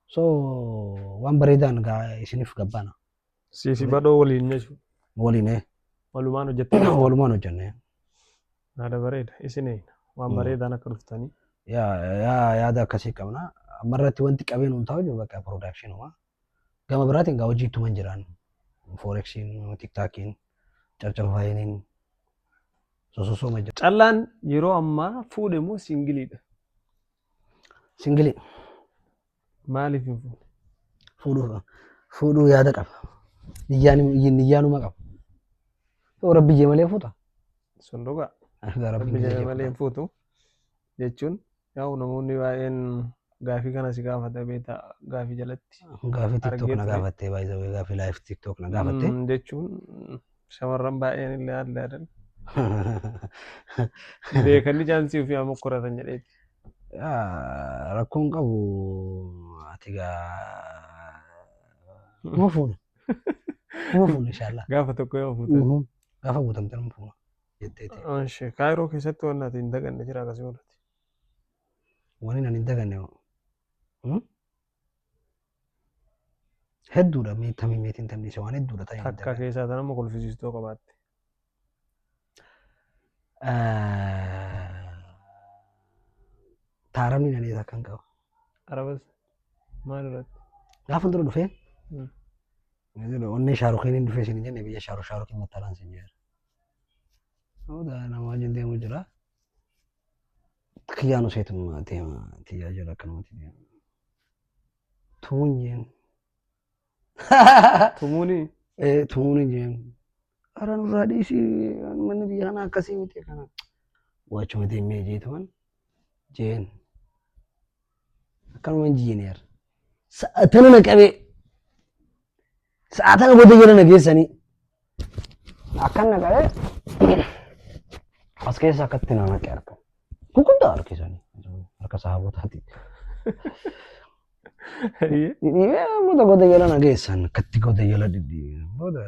So waan bareedaan isiniif gabbaana. Siifi badhoo waliin jechuudha. Waliin walumaan hojjettanii. Walumaan hojjennee. Yaada bareeda isineen waan bareedaan akka dhuftanii. Yaada akkasii qabna. Ammarratti wanti qabeen hun ta'u jiru bakka production gama biraatiin gaa hojii ittuma hin jiraan. Forexiin, TikTokiin, carcarfaayiniin sososoo majja. Callaan yeroo ammaa fuudhe moo singiliidha? Singilii. Maaliif hin fuudhe? Fuudhuu yaada qaba. Niyyaanuma qaba. Rabbi jee malee fuuta. Sun dhugaa. Rabbi jee malee hin fuutu jechuun yaa'u namoonni baay'een gaafii kana si gaafata beektaa gaafii jalatti. Gaafii TikTok na gaafattee baay'ee gaafii live TikTok na gaafattee. Jechuun shamarran baay'een illee adda adda. Beekanii chaansii ofii amma qoratan jedheeti. Rakkoon qabu ati ma fuuna. Ma fuuna inshallah. Gaafa tokko yoo fuutan. Gaafa fuutamte nama fuuna jetteeti. Kaayiroo keessatti waan ati hin daganne jira akkasii godhati. Wani nan hin daganne hedduudha meetiin tamniise waan hedduudha ta'e. Takka keessaa nama kolfisiistoo qabaatte. Taaramni nan isa kan qabu. Arabas maal irratti? Gaafa dura dhufee onnee shaarukiin dhufee isin jenne biyya shaarukiin mattalaan sin jira. Nama wajjin deemu jira. Kiyyaanu seetum tajaajila akkanumatti deemu. Tumuun jeen. Tumuuni? Tumuuni jeen. Ara nurraa dhiisii manni biyya kanaa akkasii miti kana. Waachuma deemee jeetuman jeen. Akkanuma injiineer. Sa'aatana na qabee. Sa'aatana booda jala na geessanii. Akkan na qabee. As keessa akkatti na naqee argamu. Gurguddaa harkisanii harka sahaabotaati. Dhidhiibee booda goda jala na geessan akkatti goda jala dhidhiibee booda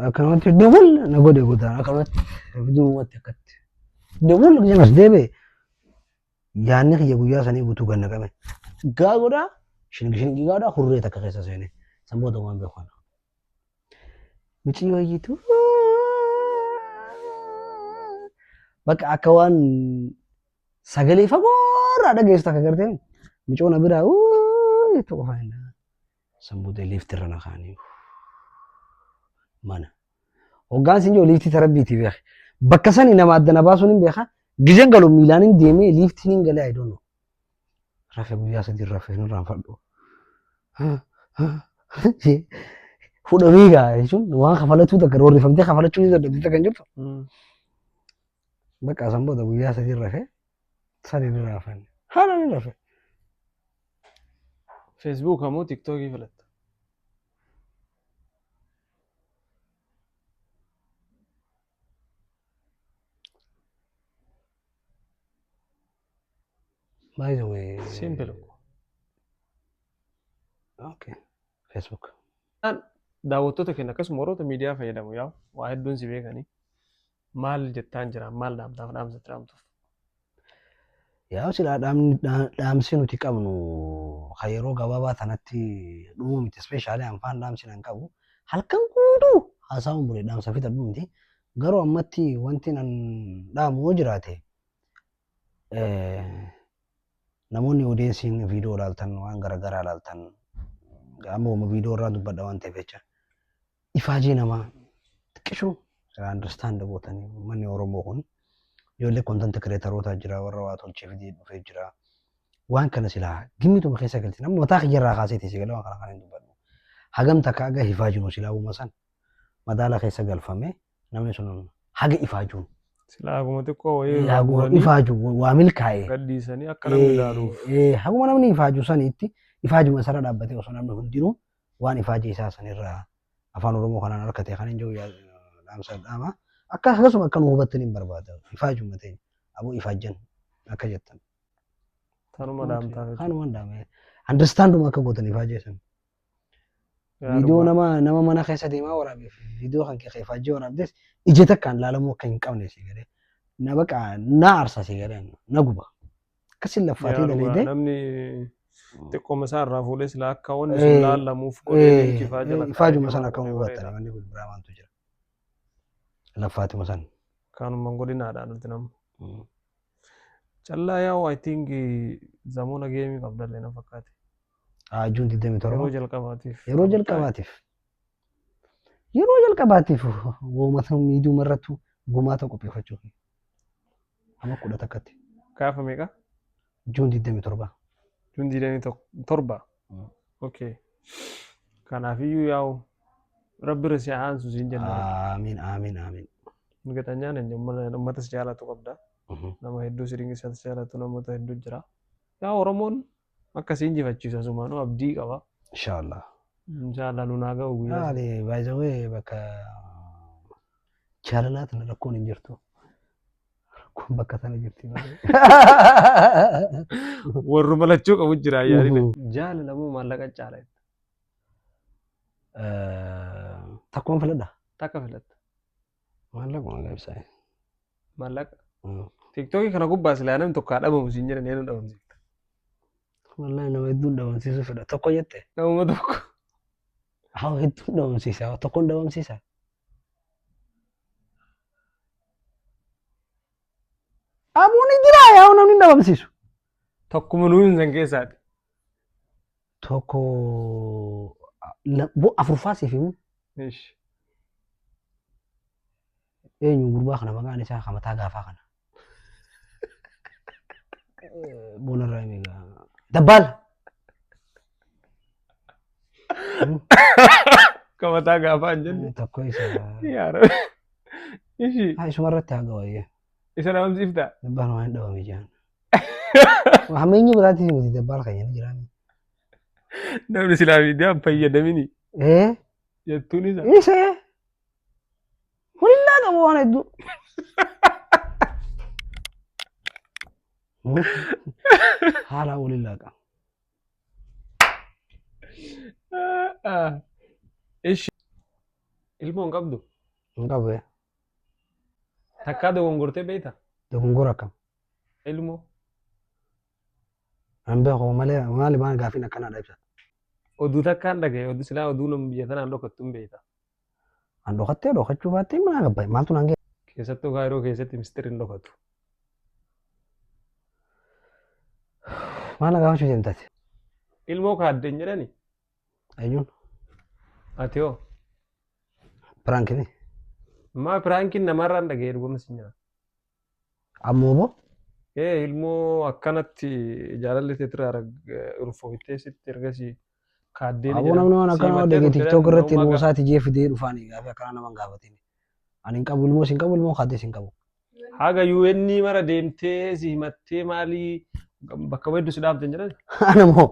akkanumatti duwwal na godhe godaan akkanumatti duwwatti akkatti Deemuun lukni as deebi'e yaadni kiyya guyyaa sanii guutuu ganna qabe. Gaa godhaa shingishingii gaadhaa hurree takka keessa seene samboota waan beekan. Micii wayyiitu bakka akka waan sagalee fagoorraa dhageessu takka gartee micoona biraa jettu qofa hin samboota liiftirra na kaanii mana. Hoggaan siin jiru liiftii tarabbiitii beeka. Bakka sani nama adda na baasuun hin beeka. Gizeen galu miilaan hin deemee liiftiin hin galee ayidoon rafee guyyaa sadii rafee hin raanfadhu. Fudhamii gaa jechuun waan kafalachuu takka warrifamtee kafalachuu ni dadhabdee kan jirtu. Bakka samboota guyyaa sadii rafee sadii ni raafan. Haala ni rafee. Facebook moo TikTokii filatta? By the way. Simple. Okay. Facebook. Daawwattoota keenya akkasuma warroota miidiyaa fayyadamu yaa waa hedduun si beekanii maal jettaan jira maal dhaamtaaf dhaamsatti dhaamtuuf. Yaa silaa dhaamsi nuti qabnu kan yeroo gabaabaa tanatti dhumuu miti ispeeshaalii afaan dhaamsi nan qabu halkan guutuu haasa'uun bule dhaamsa fita dhumti garuu ammatti wanti nan dhaamu yoo jiraate namoonni odeessiin viidiyoo ilaaltan waan garaagaraa ilaaltan amma viidiyoo irraa dubbadha waan ta'eef jecha ifaajii namaa xiqqishuu understand gootanii manni Oromoo kun ijoollee content creatorootaa jira warra waa tolchee fidee dhufee jira waan kana silaa gimmituma keessa galti namni mataa kiyyarraa kaaseeti si galee waan kana kan hin dubbadhu hagam takka aga ifaajinu silaa uuma san madaala keessa galfame namni sun haga ifaajuun silaa haguma xiqqoo wayii ifaaju waa milkaa'e gadhiisanii akka namni ilaaluuf haguma namni ifaaju saniitti ifaajuma sana dhaabbatee osoo namni hundinuu waan ifaajii isaa sanirraa afaan Oromoo kanaan harkatee kan hin jiru dhaamsa dhaama akkasuma akka nu hubattanii hin barbaada ifaajuma ta'e aboo ifaajjan akka jettan. Tanuma dhaamtaa. Kanuma dhaamee understanduma akka gootan ifaajee san. Viidiyoo nama mana keessa deemaa waraabeef viidiyoo kan keessa ifaajee waraabdes ija takkaan laalamuu akka hin qabne si galee na baqa na aarsa si galee na guba akkasin laffaatee daleedee. Namni xiqqooma isaa irraa fuudhee silaa akka wanni sun laallamuuf godhee ifaajuma san akka hubattan wanni kun biraa waantu jira. Laffaatuma san. Kanuma godinaadhaan nuti nama. Callaa yaa'u I think zamoona geemii qabdallee na fakkaate. Juun 27. Yeroo jalqabaatiif. Yeroo jalqabaatiif woomata miidiyuma irrattu gumaata qopheeffachuuf. Amma 10 takkatti. Gaafa meeqa? Juun 27. Juun 27. Okay. Kanaafiyyuu yaa'u rabbi irra si aansu siin jenna. Amiin. Migatanyaan hin uummata si jaalatu qabda. Nama hedduu si dinqisiisaa si jaalatu namoota hedduu jira. Yaa Oromoon akkasii injifachiisa sumaanuu abdii qaba. Inshallah. Inshallah nu naa ga'u guyyaa. By the way bakka jaalalaatan rakkoon hin jirtu. Rakkoon bakka sana jirti. Warri malachuu qabu jira yaadina. Jaalalamoo maallaqa caala. Takkumaan filadha. Takka filatta. Maallaqa ibsaa. Maallaqa. TikTokii kana gubbaa silaa namni tokko dhabamu siin jedhan eenyu dhabamsiifta. Wallahi nama hedduun dhabamsiisuu fedha. Tokko jette. Namuma tokko. Haa hedduun dhabamsiisa. Tokkoon dhabamsiisa. Abuun jira yaa namni dhabamsiisu. Tokkuma nuyi san keessaati. Tokko afurfaa siif himu. Eenyu gurbaa kana maqaan isaa Hamataa Gaafaa kana. Bonarraa eegaa. Dabbaal. Hamataa Gaafaa hin jenne. Tokko isa. Yaara. Ishi. Isuma irratti haga wayyaa. Isa dhabamsiiftaa? Dabbaal waan dhabame jiran. Hameenyi biraatti miti dabbaal kan jenna jiraan. Namni silaa miidiyaan fayyadamini. Jettuun isa. Isa. Walillaa qabu waan hedduu. Haala walillaa qaba. Ishi. Ilmoo hin qabdu? Hin qabu. Takkaa dogongortee beektaa? Dogongora kam. Ilmoo. An beeku malee maali maan gaaffiin akkanaa ibsa. Oduu takkaan dhagaye oduu silaa oduu nama biyya tanaan dhokattu hin beekta. An dhokattee dhokachuu baattee mana gabbaye maaltu naan ga'e. Keessattuu Kaayiroo keessatti mistiri hin dhokatu. Maal gaafachuu deemtaati? Ilmoo kaaddeen jedhani. Ayyuun Ati hoo? piraankii Maa piraankiin namarraan dhagaye dhuguma si nyaata. ammoo boo Ilmoo akkanatti jaalalli teetiraa urfooftee sitti ergasii kaaddeen aboo namni waan akkanaa dhagee tiktook irratti ilmoo isaati jee fidee dhufaanii gaaffii akkanaa nama hin gaafatin. Ani hin qabu ilmoo si hin qabu ilmoo kaaddee si hin qabu. Haga UN mara deemtee si himattee maalii bakka weeddu si dhaabdan jedhani. Ana moo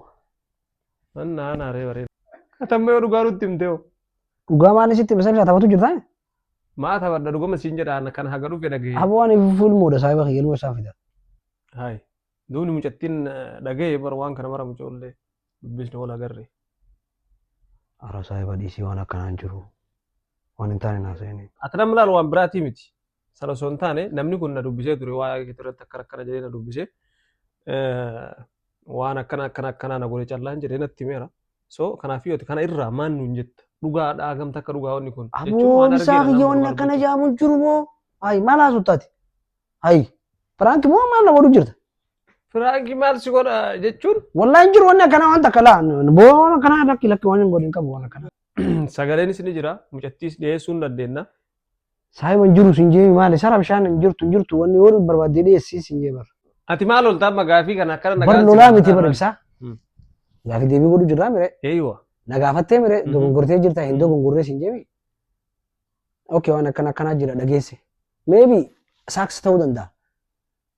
Ana ree bareeda. Atammee dhugaa nutti himtee hoo? dhugaa maali sitti bisa bisa taphatu jirtaa? Maa taphadha dhuguma siin jedhaan kan haga dhufe dhagaye. Aboo ani fulmoodha saayiba kiyya ilmoo isaa fida. Hai. Duuni mucattiin dhagaye bara waan kana mara mucoollee dubbisne wal agarre. Ara saayiba dhiisii waan akkanaan jiru. Waan hin taane naasa'ini. Ati nama laalu waan biraatii miti. Sana osoo hin taane namni kun na dubbisee ture waa irratti akkana jedhee na dubbisee waan akkana na godhe callaan jedhee natti himeera. So kanaaf yoo kana irraa maan nuun jetta dhugaadhaa gamta akka dhugaa wanni kun. Aboo isaa kiyya waan akkana jaamu jiru moo? Hai maal haasoftaati? Hai firaanki moo maal na godhu jirta? Firaanki maal si godha jechuun? Wallahi jiru wanni akkana waan takka laa boo waan akkana lakki waan hin godhin qabu waan akkana. Sagaleenis ni jira mucattiis dhiyeessuu hin dandeenna. Saayiba hin jiru siin jeemi maali sara bishaan hin jirtu wanni yoo barbaaddee dhiyeessii siin jee bara. Ati maal oltaa magaafii kana akkana nagaa. Bar lolaa miti bara ibsaa. Gaafi deebii godhu jirraa mire. Eeywa. Na gaafattee mire dogongortee jirta hin dogongorree siin jeemi. Okay waan akkanaa jira dhageesse. Maybe saaks ta'uu danda'a.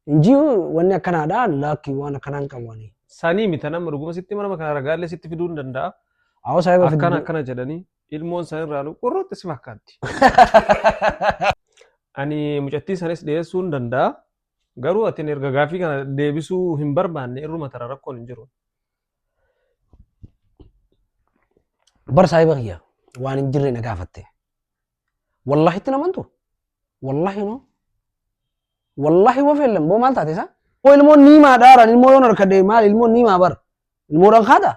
Inji wanni akkanaadha lakki waan akkanaa hin qabu wani. Sanii mita nama dhuguma sitti mana kana ragaallee sitti fiduu hin danda'a. Awwa saayiba fiduu. Akkana jedhanii ilmoon san irraa qorrootti si fakkaatti. Ani mucattii sanis dhiyeessuu hin danda'a. Garuu ati erga gaafii kana deebisuu hin barbaanne irruma tara rakkoon hin jiru. Bar saayiba kiyya waan hin jirre na gaafatte. Wallahi itti namantu. Wallahi no. Wallahi wafellam boo maal taate isaa? Boo ilmoon niimaa dhaaran ilmoo yoon harkadee maal ilmoon niimaa bar ilmoodhaan haadha.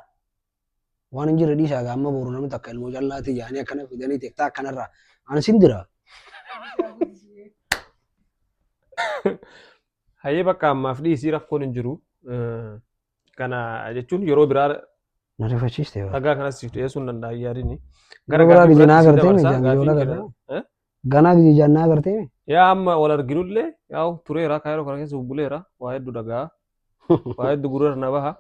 Waan hin jirre dhiisaa gaamma boru namni takka ilmoo jallaati jaanii akkana fidanii teektaa akkanarraa ani sin dira. Hayyee bakka ammaaf dhiisii rakkoon hin jiru. Kana jechuun yeroo biraa na rifachiiste dhagaa kanas dhiyeessuu hin danda'a yaadini. Gara gaafii janaa agartee ganaa gidi janaa agartee yaa amma wal arginullee yaa tureera Kaayiroo kana keessa bubbuleera waa hedduu dhagaa waa hedduu gurra na baha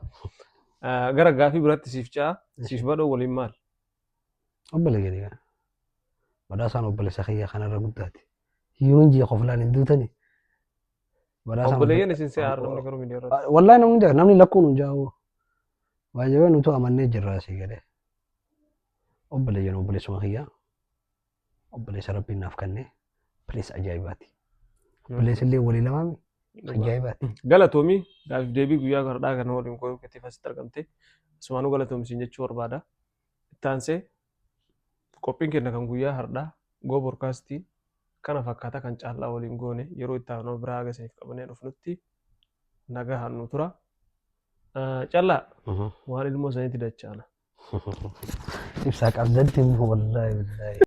gara gaafii biratti siif caa siif badoo waliin maal obbole gadi gara badhaasaan obbole sakiyyaa kanarra guddaati hiyyoon ji'a qoflaan hin duutani obboleeyyan isin see haara namni garuu miidiyyaa wallahi namni lakkuun hin jaa'u waajjabee nutu amannee jirra asii gadee obboleeyyan obboleessuma kiyyaa obboleessa rabbiin naaf kennee plees ajaa'ibaati. Obboleessi illee walii lamaami ajaa'ibaati. Galatoomii gaafiif deebii guyyaa gardhaa kana waliin qoyuu katiif asitti argamte asumaanuu galatoomsiin jechuu barbaada. Ittaansee qophiin kenna kan guyyaa hardhaa goo borkaastii kana fakkaata kan caallaa waliin goone yeroo itti aanoo biraa agarsiisaniif qabannee dhufnutti nagaa hannu tura. Callaa waan ilmoo saniitti dachaana. Ibsaa qabdatti immoo wallaahi.